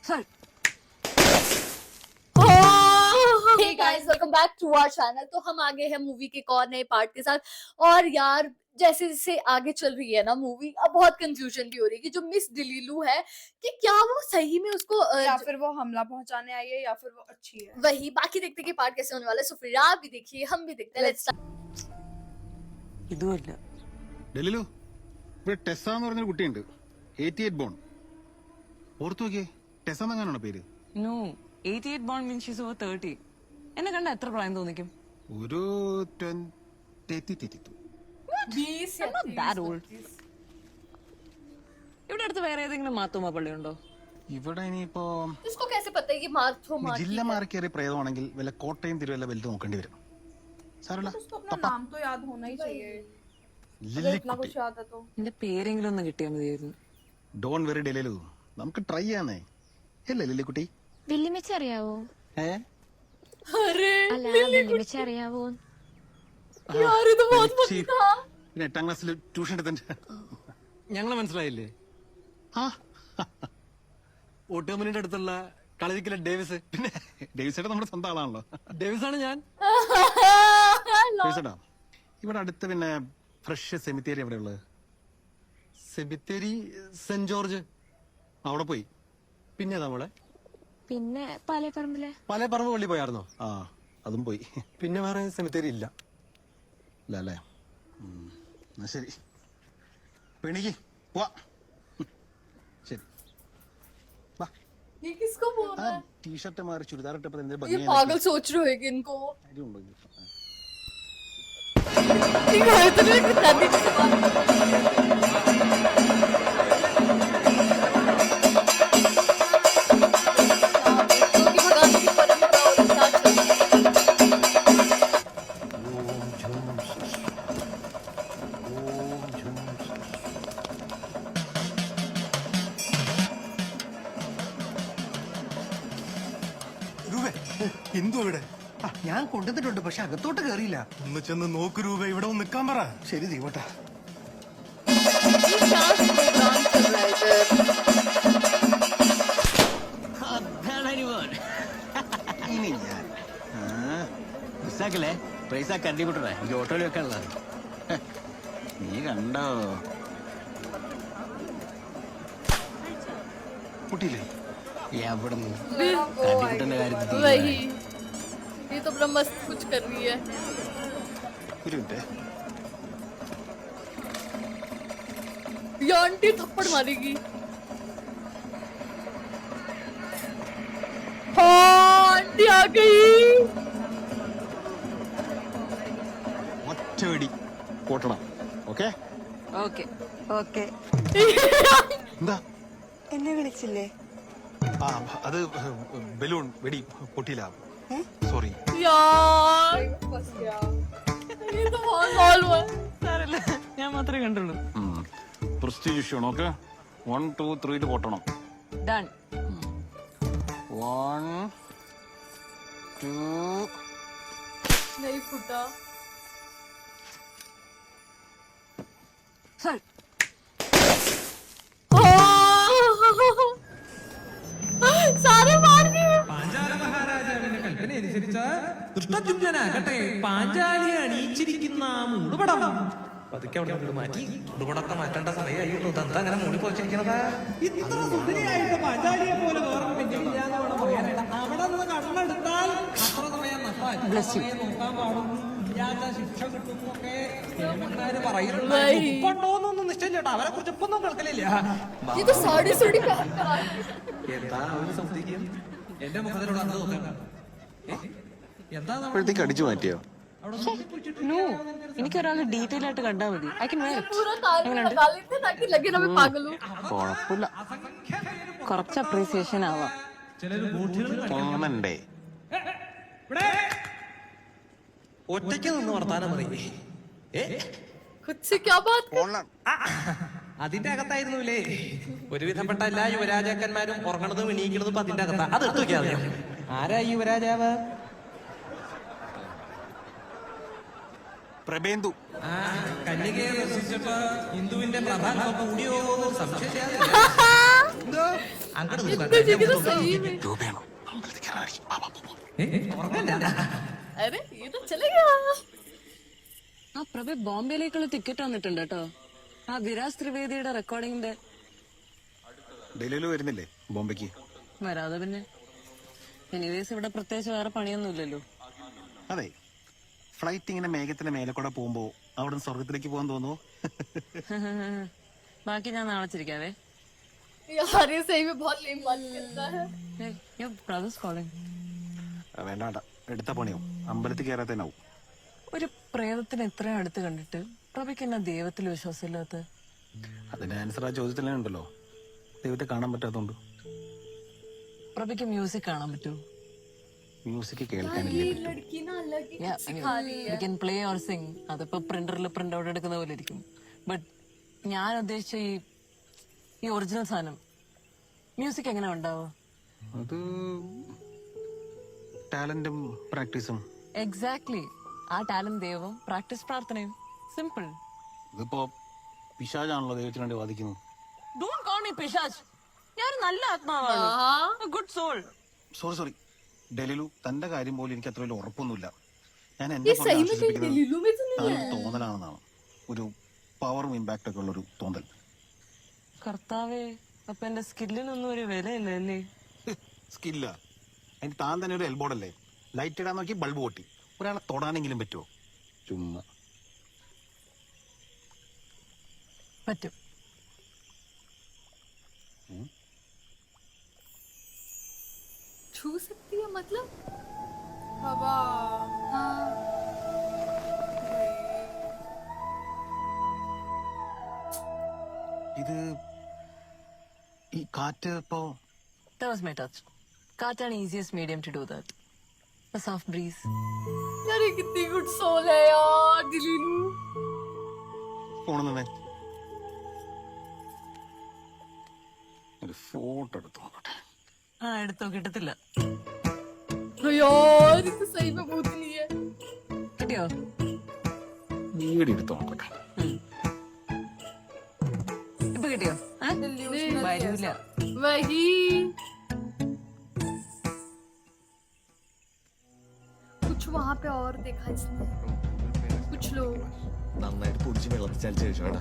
Hey guys, welcome back to our channel. तो हम आगे हैं मूवी के एक और नए पार्ट के साथ। और यार जैसे जैसे आगे चल रही है ना मूवी, अब बहुत कंफ्यूजन भी हो रही है कि जो मिस डिलीलू है कि क्या वो सही में उसको या फिर वो हमला पहुंचाने आई है या फिर वो अच्छी है। वही बाकी देखते कि पार्ट कैसे होने वाला है। सो फिर आप भी देखिए, हम भी देखते हैं। लेट्स ഇതുമല്ല ഡെലിലു ഇവിടെ ടെസ്സ എന്ന് പറഞ്ഞൊരു കുട്ടിയുണ്ട് 88 ബോൺ ഓർത്തു നോക്കിയേ ടെസ്സ എന്നങ്ങാനാണോ പേര് no 88 born means she's over 30 എന്നെ കണ്ട എത്ര പ്രായം തോന്നിക്കും ഒരു 22 I'm not that old. ഇവിടെ അടുത്ത് വേറെ ഏതെങ്കിലും മാത്തോമ പള്ളി ഉണ്ടോ ഇവിടെ ഇനിയിപ്പോ इसको कैसे पता है कि मार्थो मार ജില്ല മാറി കയറിയ പ്രേതമാണെങ്കിൽ വല്ല കോട്ടയം തിരുവല്ല വലുത് നോക്കേണ്ടി വരും സാരല്ല उसको अपना नाम तो याद होना ही चाहिए। इतना ലില്ലിക്കുട്ടി कुछ याद है तो എന്റെ പേരെങ്കിലും ഒന്ന് കിട്ടിയാൽ മതിയായിരുന്നു ഡോൺ വെറി ഡെലിലു നമുക്ക് ട്രൈ ചെയ്യാന്നേ അല്ലേ ലില്ലിക്കുട്ടി വെല്ലുമിച്ച് അറിയാവോ? ഏ अरे അല്ല വെല്ലുമിച്ച് അറിയാവോ? यार ये तो बहुत ലിച്ചി. मस्त था। പിന്നെ 8ാം ക്ലാസ്സിൽ ട്യൂഷൻ എടുത്തിട്ട് ഞങ്ങളെ മനസ്സിലായില്ലേ ആ ഓട്ടോമിനിന്റെ അടുത്തുള്ള കളരിക്കലെ ഡേവിസ് പിന്നെ ഡേവിസേട്ട നമ്മുടെ സ്വന്തം ആളാണല്ലോ ഡേവിസ് ആണ് ഞാൻ ഡേവിസേട്ടാ ഇവിടെ അടുത്ത് പിന്നെ ഫ്രഷ് സെമിത്തേരി എവിടെയുള്ളത് സെബിത്തേരി സെന്റ് ജോർജ് അവിടെ പോയി പിന്നെ നമ്മളെ പിന്നെ പാലേപ്പറമ്പിലെ പല പറമ്പ് പള്ളി പോയായിരുന്നോ ആ അതും പോയി പിന്നെ വേറെ സെമിത്തേരി ഇല്ല ഇല്ല അല്ലേ എന്നാ ശരി പെണിക്ക് പോവാ ശരി വാ ये किसको बोल ആ रहा है? ടീഷർട്ട് മാറി ചുരിദാർ ഇട്ടപ്പോ എന്തെങ്കിലും ये ഭംഗിയായി पागल सोच रहे होगी इनको। കാര്യമുണ്ടോ ഇത്? इनको इतने दादी जी से बात क्योंकि भगवान की परंपरा और क्या चल रहा है। രൂപേ ഹിന്ദു ഇവിടെ ഞാൻ കൊണ്ടുവന്നിട്ടുണ്ട് പക്ഷെ അകത്തോട്ട് കയറിയില്ല. ഒന്ന് ചെന്ന് നോക്ക് രൂപ ഇവിടെ ഒന്ന് നിൽക്കാൻ പറ. ശരി ദീവട്ടാ. ये क्या प्रोग्राम चल रहा है इधर? ഇനി ഞാൻ മിസ്സാക്കല്ലേ പൈസ കണ്ടിവിട്ടേ ഈ ഓട്ടോയിൽ വെക്കാനുള്ളത് നീ കണ്ടോ കുട്ടിയില്ലേ എവിടെ നിന്ന് കണ്ടിവിട്ടന്റെ കാര്യത്തിൽ वही ये तो बड़ा मस्त कुछ कर रही है। ഒരു മിനിറ്റ് ये आंटी थप्पड़ मारेगी। हाँ आंटी आ गई। ഒറ്റ വെടി പൊട്ടണം ഓക്കെ ഓക്കെ ഓക്കെ എന്താ എന്നെ വിളിച്ചില്ലേ? ആ അത് ബലൂൺ വെടി പൊട്ടിയില്ല. സോറി. यार ये तो बहुत हॉल हुआ। സാരല്ല ഞാൻ മാത്രമേ കണ്ടുള്ളൂ. പ്രസ്റ്റീജ് ഇഷ്യൂ ഓക്കെ 1 2 3 പൊട്ടണം ഡൺ 1 2 नहीं फूटा। सारे मार दिए। പാഞ്ചാല മഹാരാജാവിന്റെ കൽപ്പനയനുസരിച്ച് ദുഷ്ടജുംജനാകട്ടെ പാഞ്ചാലിയെ അണിയിച്ചിരിക്കുന്ന മൂടുപടം പതുക്കെ അവിടെ നിന്ന് മാറ്റി മൂടുപടത്തെ മാറ്റേണ്ട സമയമായിരുന്നു. ഇതെന്താ അങ്ങനെ മൂടി പോച്ചിരിക്കണത്? ഇത്ര സുന്ദരിയായിട്ട് പാഞ്ചാലിയെ പോലെ വേറെ പെണ്ണില്ലാന്ന് വേണം പറയാനായിട്ട്. അവിടെ നിന്ന് കണ്ണെടുത്താൽ അത്ര സമയം നഷ്ടമായി നോക്കാൻ പാടും. ഇല്ലാത്ത ശിക്ഷ കിട്ടുന്നൊക്കെ ദേവന്മാര് പറയുന്നുണ്ട്. ഉപ്പുണ്ടോന്നൊന്നും നിശ്ചയം ചേട്ടാ, അവരെ കുറിച്ച് ഇപ്പൊന്നും കേൾക്കലില്ല. ये तो साड़ी साड़ी पहन कर आई है। എന്താ ഒരു സൗന്ദര്യം എന്റെ മുഖത്തിലൂടെ അന്ന് നോക്കാം. എന്താ അപ്പോഴത്തേക്ക് അടിച്ചു മാറ്റിയോ നോ എനിക്കൊരാൾ ഡീറ്റെയിൽ ആയിട്ട് കണ്ടാൽ മതി. ഐ കൻ വെയർ पूरा तार में लगा लेते हैं ताकि लगे ना मैं पागल हूँ। കുഴപ്പമില്ല കുറച്ച് അപ്രീസിയേഷൻ ആവാം. തോന്നണ്ടേ ഒറ്റയ്ക്ക് നിന്ന് വർത്താനം മതി. खुद से क्या बात कर? അതിന്റെ അകത്തായിരുന്നുല്ലേ ഒരുവിധപ്പെട്ട എല്ലാ യുവരാജാക്കന്മാരും ഉറങ്ങണതും എണീക്കണതും ഇപ്പൊ അതിന്റെ അകത്താ. അത് എടുത്തു നോക്കിയാ മതി. ആരാ യുവരാജാവ്? പ്രബേന്ദു കന്യകയെ രസിച്ചപ്പോ ഹിന്ദുവിന്റെ പ്രധാന കൂടിയോ സംശയിച്ചാ അങ്ങോട്ട് इतना जगह तो सही में രൂപയാണോ അമ്പലത്തിൽ കയറാനായിരിക്കും. വാ, വാ, വാ. अरे ये तो चलेगा ആ പ്രഭ ബോംബെയിലേക്കുള്ള ടിക്കറ്റ് വന്നിട്ടുണ്ട് കേട്ടോ. ആ വിരാസ് ത്രിവേദിയുടെ റെക്കോർഡിങ്ങിന്റെ. ഡൽഹിയിൽ വരുന്നില്ലേ ബോംബെക്ക്? വരാതെ പിന്നെ. എനിവേസ് ഇവിടെ പ്രത്യേകിച്ച് വേറെ പണിയൊന്നുമില്ലല്ലോ. അതെ, ഫ്ലൈറ്റ് ഇങ്ങനെ മേഘത്തിന്റെ മേലെ കൂടെ പോകുമ്പോ അവിടെ നിന്ന് സ്വർഗത്തിലേക്ക് പോകാൻ തോന്നുന്നു. ബാക്കി ഞാൻ നാളെ ചിരിക്കാവേ. यार ये सही में बहुत लेम बात करता है ബ്രദേഴ്സ് കോളിംഗ്. വേണ്ട വേണ്ട, എടുത്ത പണിയാവും. അമ്പലത്തിൽ കയറാത്തേനാവും. ഒരു പ്രേതത്തിന് ഇത്രയും അടുത്ത് കണ്ടിട്ട് പ്രഭയ്ക്ക് എന്നാ ദൈവത്തിൽ വിശ്വാസമില്ലാത്ത? അതിന്റെ ആൻസർ ആ ചോദ്യത്തിൽ തന്നെ ഉണ്ടല്ലോ. ദൈവത്തെ കാണാൻ പറ്റാത്തോണ്ട്. പ്രഭയ്ക്ക് മ്യൂസിക് കാണാൻ പറ്റുമോ? മ്യൂസിക് കേൾക്കാനില്ലേ പറ്റൂ. लड़की ना अलग ही कुछ सिखा रही है ക്യാൻ പ്ലേ ഓർ സിംഗ്. അതിപ്പോ പ്രിന്ററിൽ പ്രിന്റ് ഔട്ട് എടുക്കുന്ന പോലെ ഇരിക്കും. ബട്ട് ഞാൻ ഉദ്ദേശിച്ച ഈ ഒറിജിനൽ സാധനം മ്യൂസിക് എങ്ങനെ ഉണ്ടാവുക? അത് ടാലന്റും പ്രാക്ടീസും. എക്സാക്ട്ലി. ആ ടാലന്റ് ദൈവം, പ്രാക്ടീസ് പ്രാർത്ഥനയും. സിമ്പിൾ. ഇതിപ്പോ പിശാചാണല്ലോ ദൈവത്തിന് വേണ്ടി വാദിക്കുന്നത്. ഡോണ്ട് കോൾ മീ പിശാച്. ഞാൻ നല്ല ആത്മാവാണ്. Good soul. സോറി ഡെലിലു, തന്റെ കാര്യം പോലും എനിക്ക് അത്ര വലിയ ഉറപ്പൊന്നുമില്ല. ഞാൻ ये എന്നെ सही में कहीं दिल्ली में तो नहीं है തോന്നലാണെന്നാണ്. ഒരു പവറും ഇമ്പാക്ട് ഒക്കെ ഉള്ള ഒരു തോന്നൽ. കർത്താവേ, അപ്പൊ എന്റെ സ്കില്ലിനൊന്നും ഒരു വിലയില്ല അല്ലേ? സ്കില്ല അതിന് താൻ തന്നെ ഒരു എൽബോർഡല്ലേ. ലൈറ്റ് ഇടാൻ നോക്കി ബൾബ് പൊട്ടി. ഒരാളെ തൊടാനെങ്കിലും പറ്റുമോ? ചുമ്മാ. പറ്റും. छू सकती है मतलब हवा हाँ ഇത് ഈ കാറ്റ് ഇപ്പോ That was my touch. കാറ്റാണ് easiest medium to do that. A soft breeze. यार ये कितनी गुड सोल है यार दिलीलू ഫോൺ തന്നെ ഒരു ഫോട്ടോ എടുത്ത് നോക്കട്ടെ. ആ എടുത്തോ, കിട്ടത്തില്ല. यार ये तो सही में भूतनी है കിട്ടിയോ? വീഡിയോ എടുത്ത് നോക്കട്ടെ. ഇപ്പൊ കിട്ടിയോ? വരൂല. वही कुछ वहां पे और देखा इसने कुछ लोग നന്നായിട്ട് പൊടിച്ച് വെള്ളത്തിൽ ചലിച്ച ശേഷം വേണ്ട.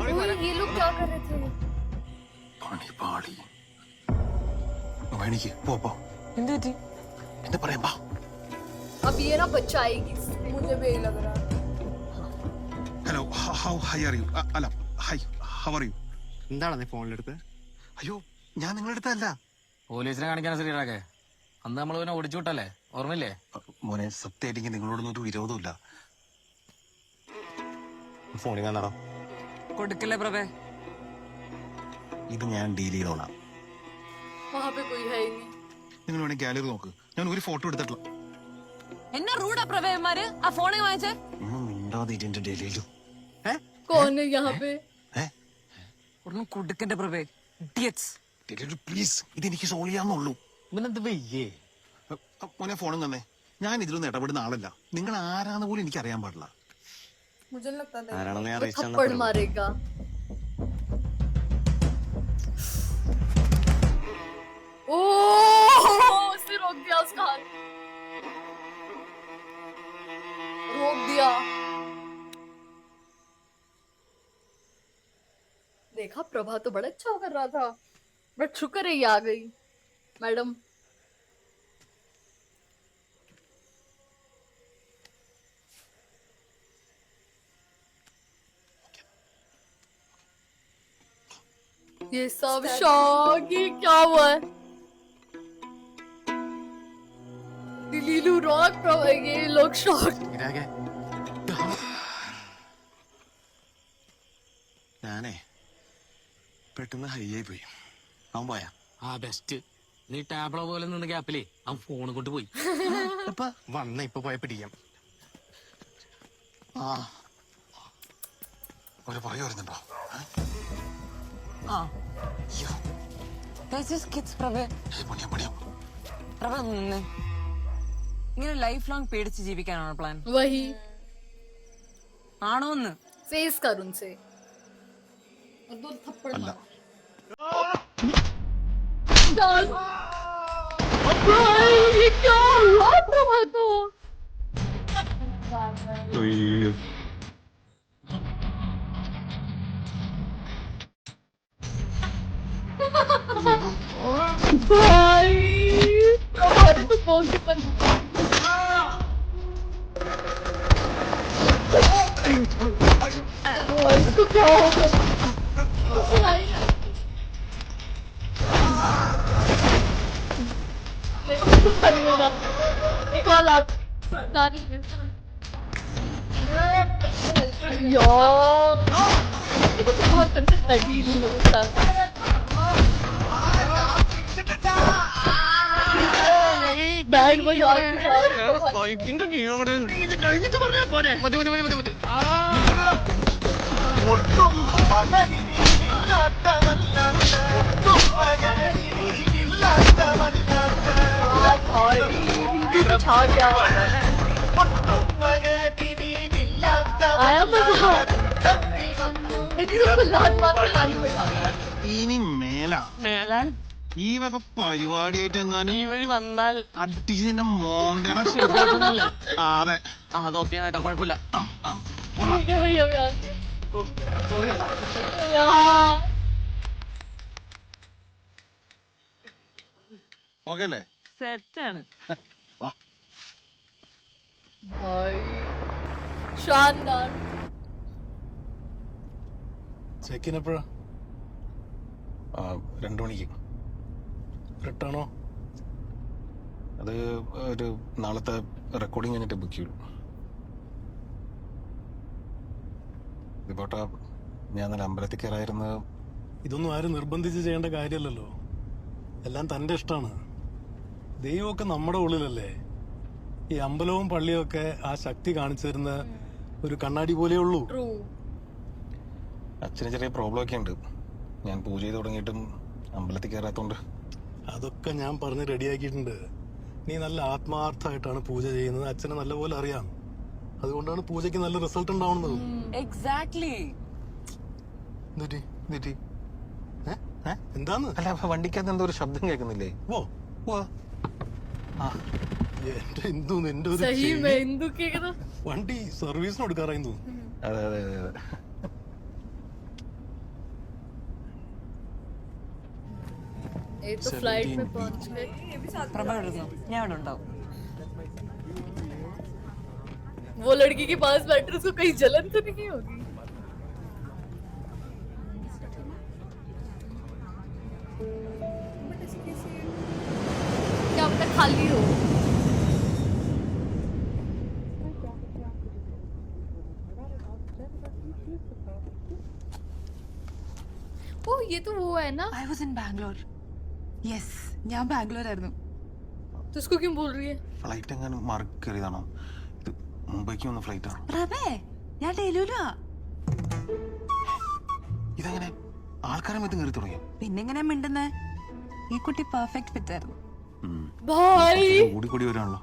ओए ये लोग क्या कर रहे थे പണി പാളി. വേണിക്ക് പോ. എന്ത് പറ്റി? എന്താ പറയാ? വാ. अब ये ना बचाएगी मुझे भी यही लग रहा है ഹലോ, ഹൈ ആർ യു? അല്ല, ഹൈ, ഹൗ ആർ യു? എന്താണ് നീ ഫോണിലെടുത്ത്? അയ്യോ, ഞാൻ നിങ്ങളുടെ അടുത്തല്ല. പോലീസിനെ കാണിക്കാൻ ശരിയാക്കെ അന്ന് നമ്മൾ പിന്നെ ഓടിച്ചു വിട്ടല്ലേ, ഓർമ്മയില്ലേ? മോനെ, സത്യമായിട്ട് നിങ്ങളോടൊന്നും ഒരു വിരോധമില്ല. ഫോണിൽ കാണാറോ? കൊടുക്കില്ലേ പ്രഭേ? ഇത് ഞാൻ ഡീൽ ചെയ്തോളാം. वहां पे कोई है ही नहीं നിങ്ങൾ വേണേ ഗാലറി നോക്ക്. ഞാൻ ഒരു ഫോട്ടോ എടുത്തിട്ടില്ല. എന്നാ റൂഡാ പ്രഭേമാര് ആ ഫോണിൽ വാങ്ങിച്ചേ? മിണ്ടാതിന്റെ ഡൽഹിയിലു. कौन है यहाँ पे ഒന്നും കൊടുക്കന്റെ പ്രഭേ. ഇഡിയറ്റ്സ്. പ്ലീസ്, ഇതെനിക്ക് സോൾവ് ചെയ്യാന്നുള്ളൂ. ഇവനെന്ത് വയ്യേ? മോനെ, ഫോണും തന്നെ. ഞാൻ ഇതിലൊന്നും ഇടപെടുന്ന ആളല്ല. നിങ്ങൾ ആരാന്ന് പോലും എനിക്ക് അറിയാൻ പാടില്ല. मुझे नहीं लगता था ആരാണെന്ന് ഞാൻ थप्पड़ मारेगा ओ उसने रोक दिया उसका हाथ रोक दिया देखा प्रभा तो बड़ा अच्छा कर रहा था बट शुक्र है ये आ गई मैडम ये सब शौक ही क्या हुआ है दिलीलू रॉक ये लोग शौक ഞാനേ പെട്ടെന്ന് ഹൈ ആയി പോയി. അവൻ പോയാ? ആ ബെസ്റ്റ്. നീ ടാബ്ലോ പോലെ നിന്ന് ഗ്യാപ്പിലേ അവൻ ഫോൺ കൊണ്ട് പോയി. ഇപ്പൊ പോയ പിടിക്കാം. ഒരു പുറകെ വരുന്നുണ്ടോ? ആ That's just kids പ്രഭേ. പ്രഭ നിന്ന് ഇങ്ങനെ ലൈഫ് ലോങ് പേടിച്ച് ജീവിക്കാനാണ് പ്ലാൻ? वही ആണോന്ന്? फेस कर उनसे और 2 थप्पड़ मार। भाई ये क्या हुआ प्रभातो? भाई प्रभातो कौन से बंद इसको क्या हो गया? निकाल आप नानी यार बहुत कंसेंट्रेट होता बैड वो यार आया मजा ഇനി മേല ഈ വക പരിപാടിയായിട്ട് എങ്ങാനും വന്നാൽ അടിച്ചിന്റെ മോന്തണ അതെ അതൊക്കെ കുഴപ്പമില്ല. ഓക്കെ അല്ലേ? സെറ്റാണ്. भाई शानदार। ചെക്കിൻ എപ്പോഴാ? 2 മണിക്ക്. റിട്ടാണോ? അത് ഒരു നാളത്തെ റെക്കോർഡിങ് കഴിഞ്ഞിട്ട് ബുക്ക് ചെയ്തു. ഇതിപ്പോട്ടാ ഞാൻ നല്ല അമ്പലത്തിൽ കയറായിരുന്നത്. ഇതൊന്നും ആരും നിർബന്ധിച്ച് ചെയ്യേണ്ട കാര്യമല്ലല്ലോ. എല്ലാം തന്റെ ഇഷ്ടമാണ്. ദൈവമൊക്കെ നമ്മുടെ ഉള്ളിലല്ലേ. ഈ അമ്പലവും പള്ളിയും ഒക്കെ ആ ശക്തി കാണിച്ചു തരുന്ന ഒരു കണ്ണാടി പോലെയേ ഉള്ളൂ. അച്ഛന് ചെറിയ പ്രോബ്ലം ഒക്കെ ഉണ്ട്. ഞാൻ പൂജ ചെയ്ത് തുടങ്ങിയിട്ടും അമ്പലത്തിൽ കയറാത്തോണ്ട്. അതൊക്കെ ഞാൻ പറഞ്ഞ് റെഡിയാക്കിയിട്ടുണ്ട്. നീ നല്ല ആത്മാർത്ഥമായിട്ടാണ് പൂജ ചെയ്യുന്നത്. അച്ഛനെ നല്ലപോലെ അറിയാം. അതുകൊണ്ടാണ് പൂജയ്ക്ക് നല്ല റിസൾട്ട് ഉണ്ടാവുന്നത്. എക്സാക്ട്ലി. എന്താന്ന്? അല്ല, വണ്ടിക്കകത്ത് എന്തോ ഒരു ശബ്ദം കേൾക്കുന്നില്ലേ? ഓ എന്റെ എന്തു നിന്റെ ഒരു सही ചെവി. में इंदु के ना വണ്ടി സർവീസിന് കൊടുക്കാറായി തോന്നുന്നു. അതെ അതെ അതെ അതെ. ये तो फ्लाइट में पहुंच गए। പ്രഭ എടുക്കുന്നു, ഞാൻ അവിടെ ഉണ്ടാവും. वो लड़की के पास बैठ रहे उसको कहीं जलन तो नहीं होगी? क्या पता खाली हो। ओ ये तो वो है ना। I was in Bangalore. Yes, ഞാൻ ബാംഗ്ലൂരായിരുന്നു. तो उसको क्यों बोल रही है? ഫ്ലൈറ്റ് എങ്ങാനും മാറി കയറിയതാണോ? ഇത് മുംബൈക്ക് വന്ന ഫ്ലൈറ്റ് ആണോ? പ്രഭേ, ഞാൻ ഡൽഹിയിലാ. ഇതെങ്ങനെ ആൾക്കാരെ മറ്റും കയറി തുടങ്ങി? പിന്നെങ്ങനെ മിണ്ടുന്നേ? ഈ കുട്ടി പെർഫെക്റ്റ് ഫിറ്റ് ആയിരുന്നു. भाई കൂടി കൂടി വരാണല്ലോ.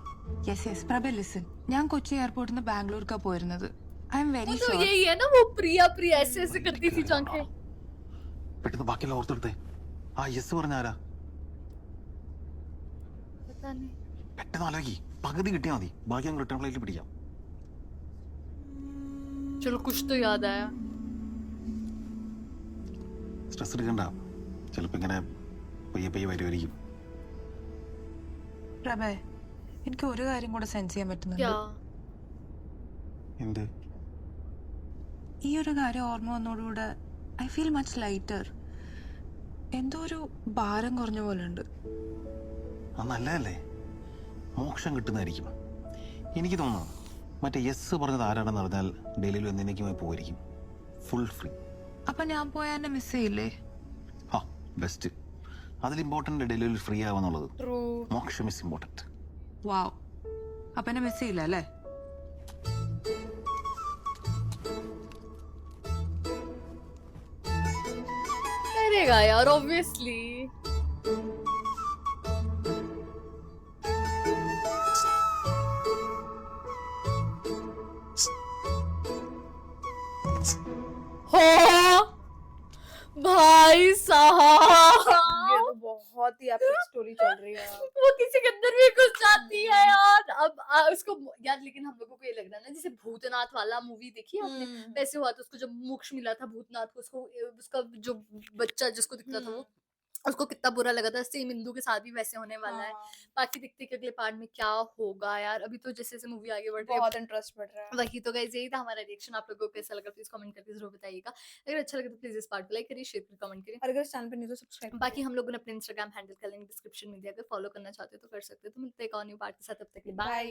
യെസ് പ്രഭ ലിസൺ. ഞാൻ കൊച്ചി എയർപോർട്ടിൽ നിന്ന് ബാംഗ്ലൂർക്കാ പോയിരുന്നത്. ഐ എം വെരി वो तो ഷുവർ. यही है ना, वो प्रिया प्रिया ऐसे ऐसे करती थी आंखें। പെട്ടെന്ന് ബാക്കിയെല്ലാം ഓർത്തെടുത്തേ. ആ യെസ് പറഞ്ഞ ആരാ? पता नहीं। പെട്ടെന്ന് ആലോചിക്ക്. പകുതി കിട്ടിയാൽ മതി, ബാക്കി അങ്ങ് റിട്ടേൺ ഫ്ലൈറ്റിൽ പിടിക്കാം. चलो कुछ तो याद आया। സ്ട്രെസ് എടുക്കണ്ട. ചിലപ്പോ ഇങ്ങനെ പയ്യെ പയ്യെ വരുമായിരിക്കും. പ്രഭേ, എനിക്ക് ഒരു കാര്യം കൂടെ സെൻസ് ചെയ്യാൻ പറ്റുന്നുണ്ട്. क्या? എന്ത്? ഈ ഒരു കാര്യം ഓർമ്മ വന്നോടുകൂടെ ഐ ഫീൽ മച്ച് ലൈറ്റർ. എന്തോ ഒരു ഭാരം കുറഞ്ഞ പോലെ ഉണ്ട്. അത് നല്ലതല്ലേ? മോക്ഷം കിട്ടുന്നതായിരിക്കും. എനിക്ക് തോന്നുന്നു മറ്റേ യെസ് പറഞ്ഞത് ആരാണെന്ന് അറിഞ്ഞാൽ ഡൽഹിയിൽ എന്നേക്കുമായി പോയിരിക്കും. Full free. അപ്പൊ ഞാൻ പോയാൽ എന്നെ മിസ് ചെയ്യില്ലേ? ആ ബെസ്റ്റ്. അതിൽ ഇമ്പോർട്ടൻ്റ് ഡൽഹിയിൽ ഫ്രീ ആവാന്നുള്ളത്. True. മോക്ഷം ഇസ് ഇമ്പോർട്ടൻറ്റ്. വാവ്, അപ്പൊ എന്നെ മിസ് ചെയ്യില്ല അല്ലേ? करेगा यार ऑब्वियसली। हो भाई साहब, ये तो बहुत ही एपिक स्टोरी चल रही है। वो किसी के अंदर भी घुस जाती है यार। अब उसको यार, लेकिन हम लोगों को ये लग रहा है ना, जैसे भूतनाथ वाला मूवी देखी है आपने, वैसे हुआ था उसको जब मोक्ष मिला था भूतनाथ को, उसको उसका जो बच्चा जिसको दिखता था वो, उसको कितना बुरा लगा था। सेम इंदु के साथ भी वैसे होने वाला है। बाकी देखते हैं कि अगले पार्ट में क्या होगा यार। अभी तो जैसे जैसे मूवी आगे बढ़ रही है बहुत इंटरेस्ट बढ़ रहा है। वही तो गाइस, यही था हमारा रिएक्शन। आप लोगों को कैसा लगा प्लीज कमेंट करके जरूर बताइएगा। अगर अच्छा लगे तो प्लीज इस पार्ट को लाइक करिए, शेयर करिए, कमेंट करिए। और अगर चैनल पे नहीं तो सब्सक्राइब बाकी हम लोगों ने अपने इंस्टाग्राम हैंडल का लिंक डिस्क्रिप्शन में दिया, अगर फॉलो करना चाहते हो तो कर सकते हो। तो मिलते हैं एक और न्यू पार्ट के साथ, तब तक के लिए बाय।